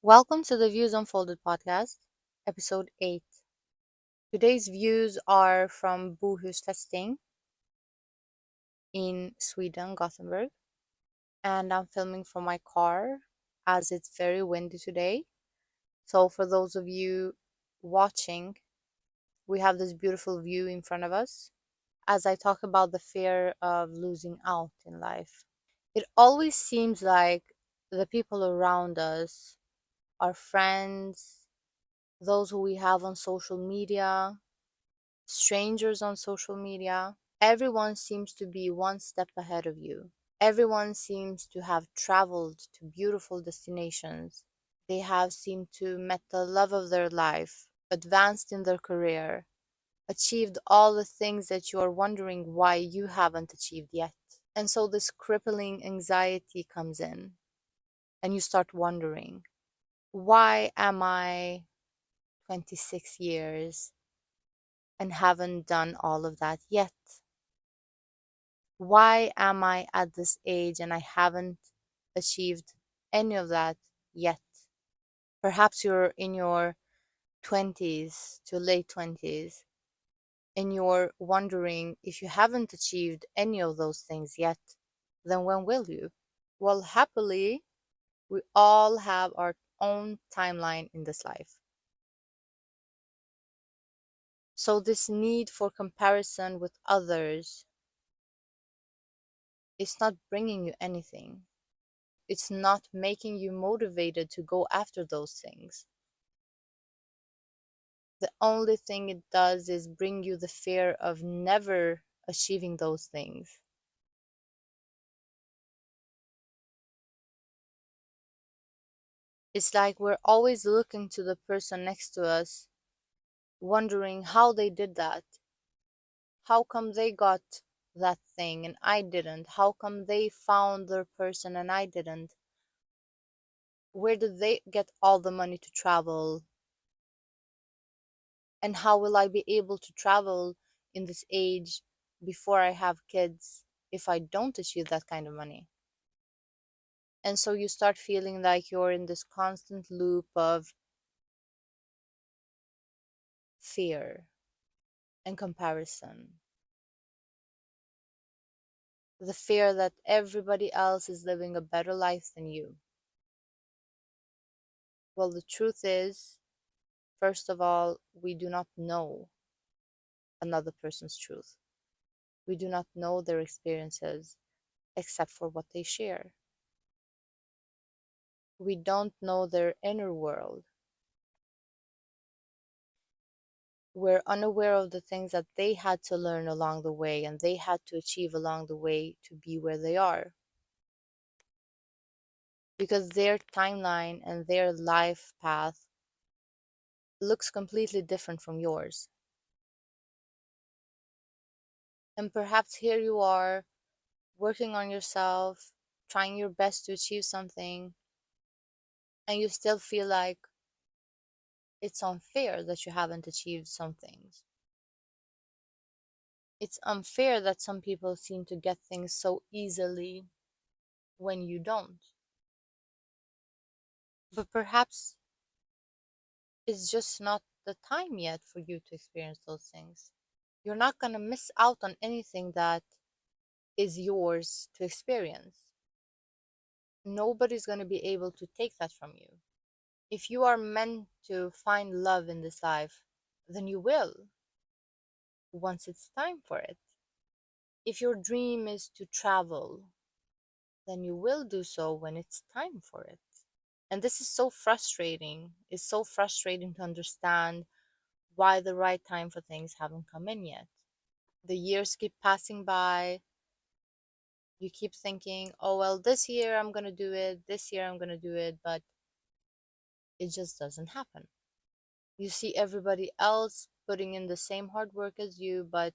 Welcome to the Views Unfolded podcast, episode 8. Today's views are from Bohusfästing in Sweden, Gothenburg, and I'm filming from my car as it's very windy today. So, for those of you watching, we have this beautiful view in front of us as I talk about the fear of losing out in life. It always seems like the people around us, our friends, those who we have on social media, strangers on social media, everyone seems to be one step ahead of you. Everyone seems to have traveled to beautiful destinations. They have seemed to met the love of their life, advanced in their career, achieved all the things that you are wondering why you haven't achieved yet. And so this crippling anxiety comes in, and you start wondering, why am I 26 years and haven't done all of that yet? Why am I at this age and I haven't achieved any of that yet? Perhaps you're in your 20s to late 20s and you're wondering, if you haven't achieved any of those things yet, then when will you? Well, happily, we all have our own timeline in this life. So this need for comparison with others is not bringing you anything. It's not making you motivated to go after those things. The only thing it does is bring you the fear of never achieving those things. It's like we're always looking to the person next to us, wondering how they did that. How come they got that thing and I didn't? How come they found their person and I didn't? Where did they get all the money to travel? And how will I be able to travel in this age before I have kids if I don't achieve that kind of money? And so you start feeling like you're in this constant loop of fear and comparison. The fear that everybody else is living a better life than you. Well, the truth is, first of all, we do not know another person's truth. We do not know their experiences except for what they share. We don't know their inner world. We're unaware of the things that they had to learn along the way and they had to achieve along the way to be where they are. Because their timeline and their life path looks completely different from yours. And perhaps here you are, working on yourself, trying your best to achieve something, and you still feel like it's unfair that you haven't achieved some things. It's unfair that some people seem to get things so easily when you don't. But perhaps it's just not the time yet for you to experience those things. You're not going to miss out on anything that is yours to experience. Nobody's going to be able to take that from you. If you are meant to find love in this life, then you will, once it's time for it. If your dream is to travel, then you will do so when it's time for it. And this is so frustrating. It's so frustrating to understand why the right time for things haven't come in yet. The years keep passing by. You keep thinking, oh, well, this year I'm going to do it. This year I'm going to do it. But it just doesn't happen. You see everybody else putting in the same hard work as you, but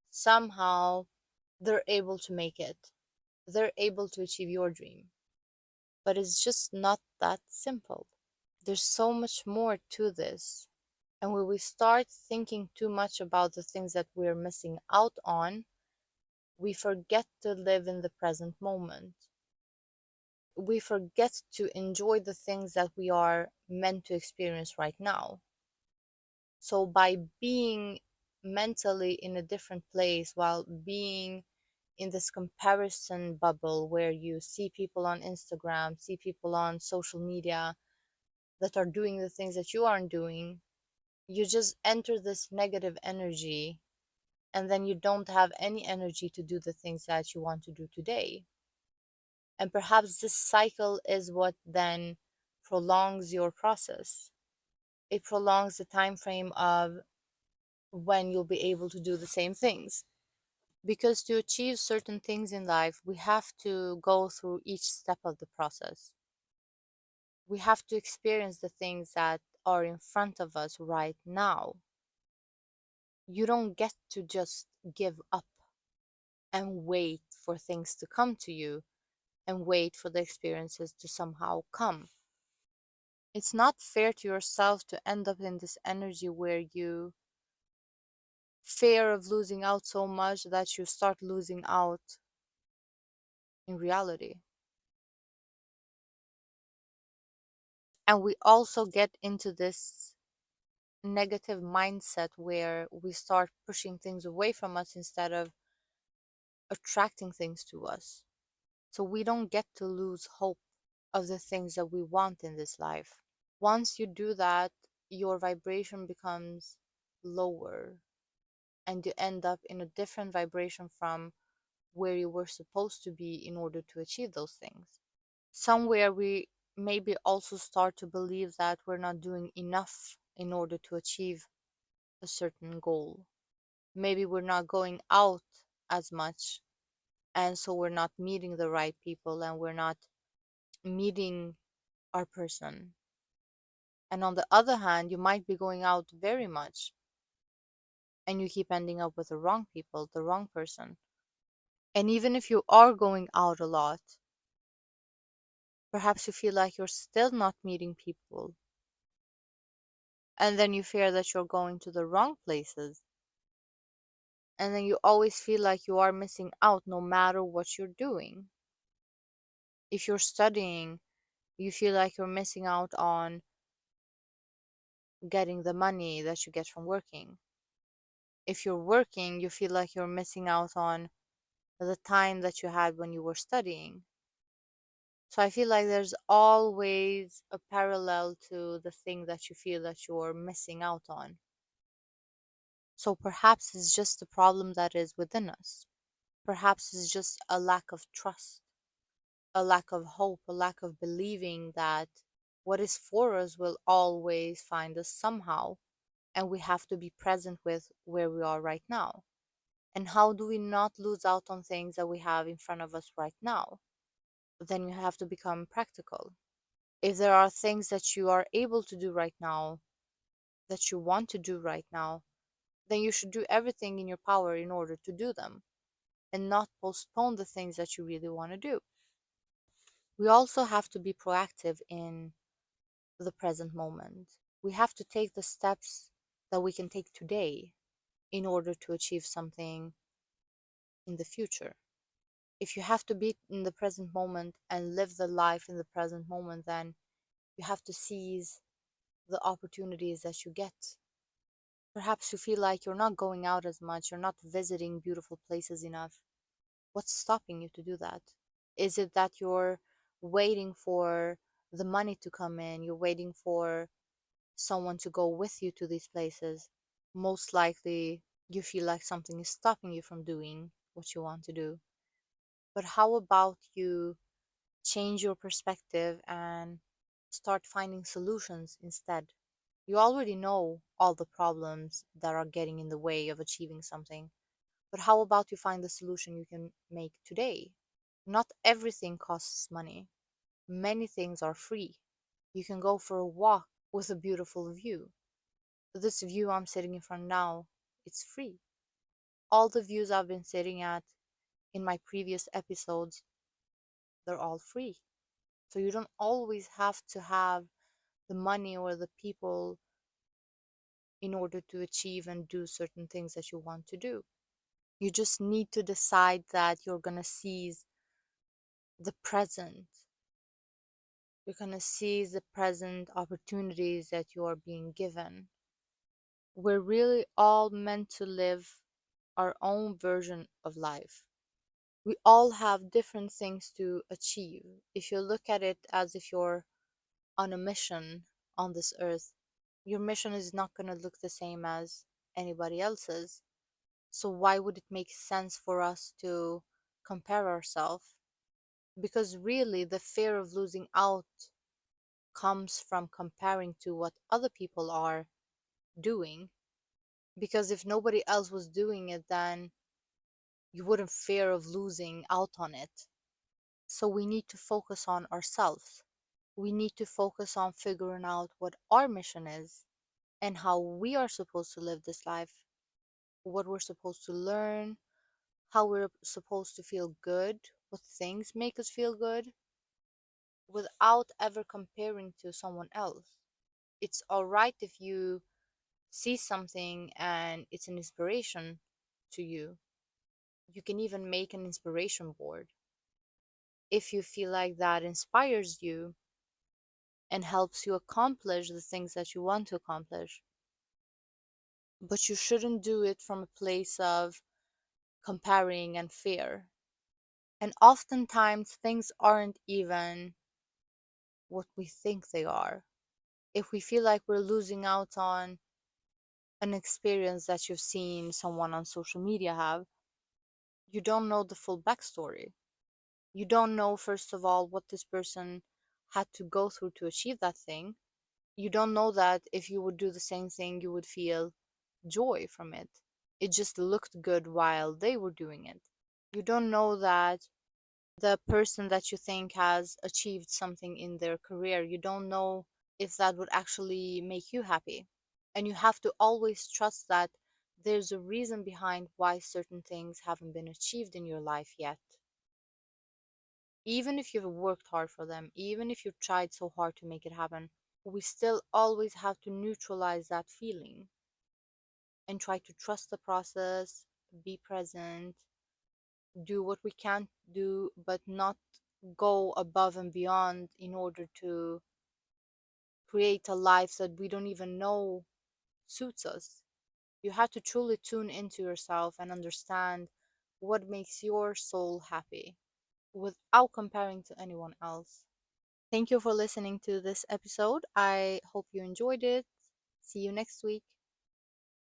somehow they're able to make it. They're able to achieve your dream. But it's just not that simple. There's so much more to this. And when we start thinking too much about the things that we're missing out on, we forget to live in the present moment. we forget to enjoy the things that we are meant to experience right now. So by being mentally in a different place, while being in this comparison bubble where you see people on Instagram, see people on social media that are doing the things that you aren't doing, you just enter this negative energy, and then you don't have any energy to do the things that you want to do today. And perhaps this cycle is what then prolongs your process. It prolongs the time frame of when you'll be able to do the same things. Because to achieve certain things in life, we have to go through each step of the process. We have to experience the things that are in front of us right now. You don't get to just give up and wait for things to come to you and wait for the experiences to somehow come. It's not fair to yourself to end up in this energy where you fear of losing out so much that you start losing out in reality. And we also get into this negative mindset where we start pushing things away from us instead of attracting things to us. So we don't get to lose hope of the things that we want in this life. Once you do that, your vibration becomes lower and you end up in a different vibration from where you were supposed to be in order to achieve those things. Somewhere we maybe also start to believe that we're not doing enough in order to achieve a certain goal. Maybe we're not going out as much, and so we're not meeting the right people and we're not meeting our person. And on the other hand, you might be going out very much and you keep ending up with the wrong people, the wrong person. And even if you are going out a lot, perhaps you feel like you're still not meeting people. And then you fear that you're going to the wrong places. And then you always feel like you are missing out no matter what you're doing. If you're studying, you feel like you're missing out on getting the money that you get from working. If you're working, you feel like you're missing out on the time that you had when you were studying. So I feel like there's always a parallel to the thing that you feel that you're missing out on. So perhaps it's just a problem that is within us. Perhaps it's just a lack of trust, a lack of hope, a lack of believing that what is for us will always find us somehow. And we have to be present with where we are right now. And how do we not lose out on things that we have in front of us right now? Then you have to become practical. If there are things that you are able to do right now, that you want to do right now, then you should do everything in your power in order to do them and not postpone the things that you really want to do. We also have to be proactive in the present moment. We have to take the steps that we can take today in order to achieve something in the future. If you have to be in the present moment and live the life in the present moment, then you have to seize the opportunities that you get. Perhaps you feel like you're not going out as much, you're not visiting beautiful places enough. What's stopping you to do that? Is it that you're waiting for the money to come in? You're waiting for someone to go with you to these places? Most likely, you feel like something is stopping you from doing what you want to do. But how about you change your perspective and start finding solutions instead? You already know all the problems that are getting in the way of achieving something. But how about you find the solution you can make today? Not everything costs money. Many things are free. You can go for a walk with a beautiful view. This view I'm sitting in front now, it's free. All the views I've been sitting at in my previous episodes, they're all free. So you don't always have to have the money or the people in order to achieve and do certain things that you want to do. You just need to decide that you're going to seize the present You're going to seize the present opportunities that you are being given. We're really all meant to live our own version of life. We all have different things to achieve. If you look at it as if you're on a mission on this earth, your mission is not going to look the same as anybody else's. So why would it make sense for us to compare ourselves? Because really, the fear of losing out comes from comparing to what other people are doing. Because if nobody else was doing it, then you wouldn't fear of losing out on it. So we need to focus on ourselves. We need to focus on figuring out what our mission is and how we are supposed to live this life, what we're supposed to learn, how we're supposed to feel good, what things make us feel good, without ever comparing to someone else. It's all right if you see something and it's an inspiration to you. You can even make an inspiration board if you feel like that inspires you and helps you accomplish the things that you want to accomplish. But you shouldn't do it from a place of comparing and fear. And oftentimes, things aren't even what we think they are. If we feel like we're losing out on an experience that you've seen someone on social media have, you don't know the full backstory. You don't know, first of all, what this person had to go through to achieve that thing. You don't know that if you would do the same thing, you would feel joy from it. It just looked good while they were doing it. You don't know that the person that you think has achieved something in their career, you don't know if that would actually make you happy. And you have to always trust that there's a reason behind why certain things haven't been achieved in your life yet. Even if you've worked hard for them, even if you've tried so hard to make it happen, we still always have to neutralize that feeling and try to trust the process, be present, do what we can do, but not go above and beyond in order to create a life that we don't even know suits us. You have to truly tune into yourself and understand what makes your soul happy without comparing to anyone else. Thank you for listening to this episode. I hope you enjoyed it. See you next week.